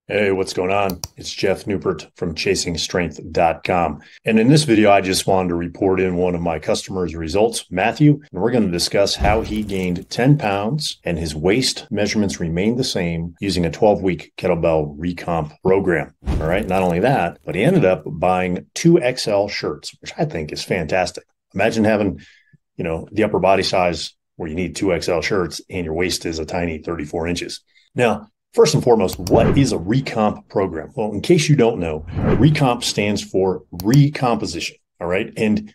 Hey, what's going on? It's Jeff Newport from ChasingStrength.com. And in this video, I just wanted to report in one of my customers' results, Matthew, and we're going to discuss how he gained 10 pounds and his waist measurements remained the same using a 12-week kettlebell recomp program. All right. Not only that, but he ended up buying 2XL shirts, which I think is fantastic. Imagine having, the upper body size where you need 2XL shirts and your waist is a tiny 34 inches. Now, first and foremost, what is a Recomp program? Well, in case you don't know, Recomp stands for recomposition. All right. And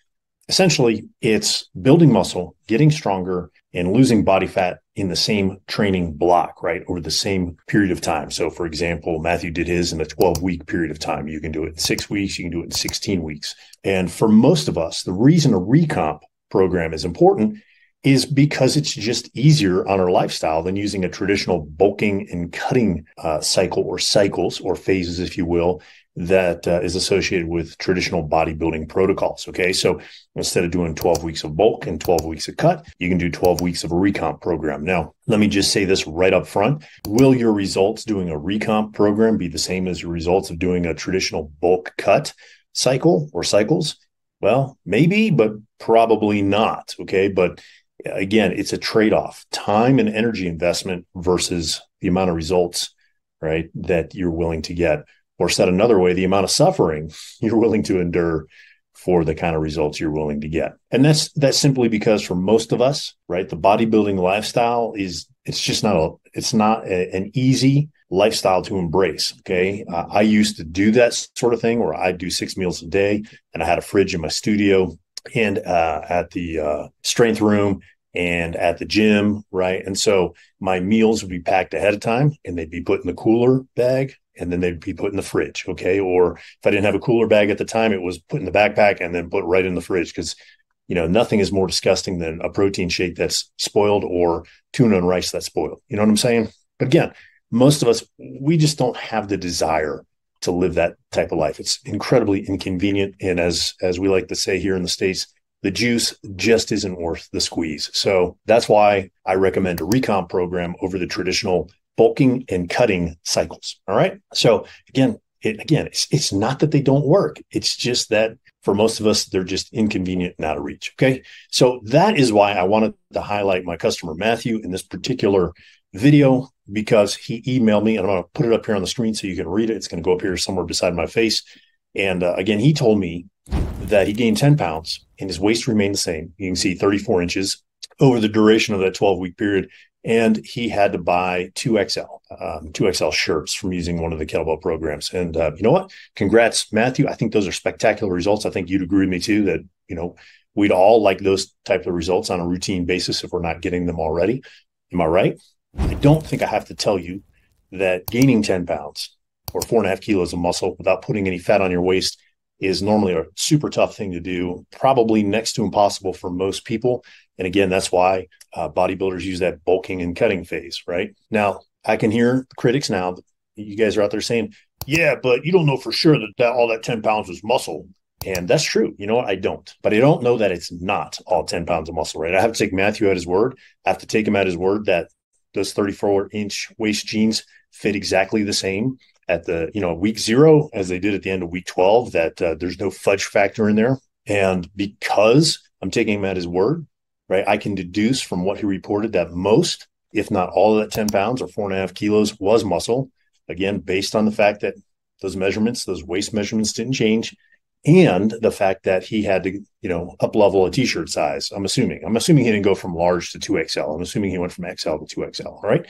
essentially, it's building muscle, getting stronger, and losing body fat in the same training block, right? Over the same period of time. So, for example, Matthew did his in a 12-week period of time. You can do it in 6 weeks. You can do it in 16 weeks. And for most of us, the reason a Recomp program is important is because it's just easier on our lifestyle than using a traditional bulking and cutting cycle or cycles or phases, if you will, that is associated with traditional bodybuilding protocols. Okay. So instead of doing 12 weeks of bulk and 12 weeks of cut, you can do 12 weeks of a recomp program. Now, let me just say this right up front. Will your results doing a recomp program be the same as your results of doing a traditional bulk cut cycle or cycles? Well, maybe, but probably not. Okay. But again, it's a trade-off, time and energy investment versus the amount of results, right, that you're willing to get. Or said another way, the amount of suffering you're willing to endure for the kind of results you're willing to get. And that's simply because for most of us, right, the bodybuilding lifestyle it's not an easy lifestyle to embrace. Okay. I used to do that sort of thing where I'd do 6 meals a day and I had a fridge in my studio and at the strength room and at the gym, right? And so my meals would be packed ahead of time and they'd be put in the cooler bag and then they'd be put in the fridge, okay? Or if I didn't have a cooler bag at the time, it was put in the backpack and then put right in the fridge because, nothing is more disgusting than a protein shake that's spoiled or tuna and rice that's spoiled. You know what I'm saying? But again, most of us, we just don't have the desire to live that type of life. It's incredibly inconvenient. And as we like to say here in the States, the juice just isn't worth the squeeze. So that's why I recommend a recomp program over the traditional bulking and cutting cycles. All right. So it's not that they don't work. It's just that for most of us, they're just inconvenient and out of reach. Okay. So that is why I wanted to highlight my customer, Matthew, in this particular video, because he emailed me and I'm going to put it up here on the screen so you can read it. It's going to go up here somewhere beside my face. And again, he told me that he gained 10 pounds and his waist remained the same. You can see 34 inches over the duration of that 12-week period. And he had to buy 2XL shirts from using one of the kettlebell programs. And you know what? Congrats, Matthew. I think those are spectacular results. I think you'd agree with me too that, we'd all like those types of results on a routine basis if we're not getting them already. Am I right? I don't think I have to tell you that gaining 10 pounds or 4.5 kilos of muscle without putting any fat on your waist is normally a super tough thing to do, probably next to impossible for most people. And again, that's why bodybuilders use that bulking and cutting phase, right? Now, I can hear critics now, you guys are out there saying, yeah, but you don't know for sure that all that 10 pounds was muscle. And that's true. You know what? I don't. But I don't know that it's not all 10 pounds of muscle, right? I have to take Matthew at his word. I have to take him at his word that those 34-inch waist jeans fit exactly the same at the, week 0 as they did at the end of week 12, that there's no fudge factor in there. And because I'm taking him at his word, right, I can deduce from what he reported that most, if not all of that 10 pounds or 4.5 kilos was muscle. Again, based on the fact that those waist measurements didn't change. And the fact that he had to, up level a t-shirt size. I'm assuming he didn't go from large to 2XL. I'm assuming he went from XL to 2XL. All right.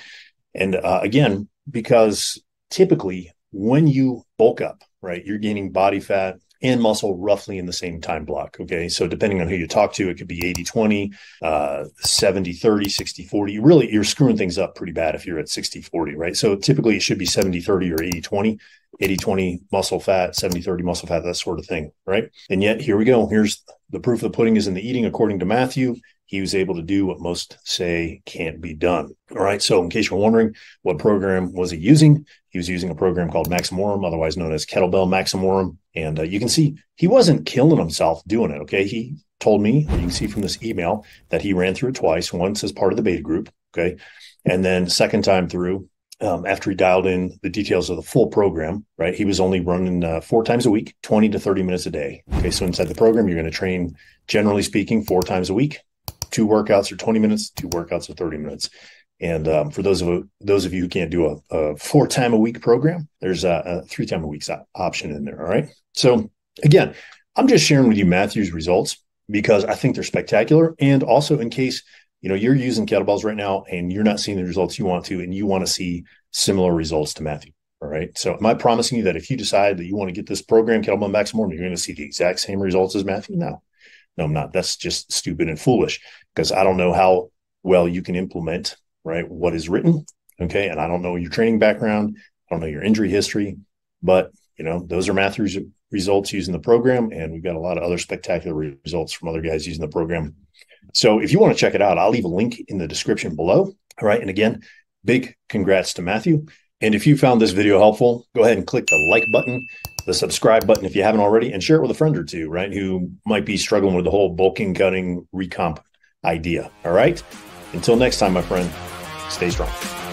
And again, because typically when you bulk up, right, you're gaining body fat and muscle roughly in the same time block. Okay. So depending on who you talk to, it could be 80-20, 70-30, 60-40. You're screwing things up pretty bad if you're at 60-40, right? So typically it should be 70-30 or 80-20. 80-20 muscle fat, 70-30 muscle fat, that sort of thing, right? And yet, here we go. Here's the proof of the pudding is in the eating, according to Matthew. He was able to do what most say can't be done. All right. So in case you're wondering, what program was he using? He was using a program called Maximorum, otherwise known as Kettlebell Maximorum. And you can see he wasn't killing himself doing it. Okay. He told me, you can see from this email, that he ran through it twice, once as part of the beta group. Okay. And then second time through, after he dialed in the details of the full program, right? He was only running 4 times a week, 20 to 30 minutes a day. Okay, so inside the program, you're going to train, generally speaking, 4 times a week. 2 workouts are 20 minutes, 2 workouts are 30 minutes. And for those of you who can't do a 4-time-a-week program, there's a 3-time-a-week option in there. All right. So again, I'm just sharing with you Matthew's results because I think they're spectacular. And also in case, you're using kettlebells right now and you're not seeing the results you want to, and you want to see similar results to Matthew. All right. So am I promising you that if you decide that you want to get this program, Kettlebell Maximum, you're going to see the exact same results as Matthew? No, I'm not. That's just stupid and foolish because I don't know how well you can implement, right, what is written. Okay. And I don't know your training background. I don't know your injury history, but those are Matthew's results using the program. And we've got a lot of other spectacular results from other guys using the program. So if you want to check it out, I'll leave a link in the description below. All right. And again, big congrats to Matthew. And if you found this video helpful, go ahead and click the like button, the subscribe button if you haven't already, and share it with a friend or two, right, who might be struggling with the whole bulking, cutting, recomp idea. All right. Until next time, my friend, stay strong.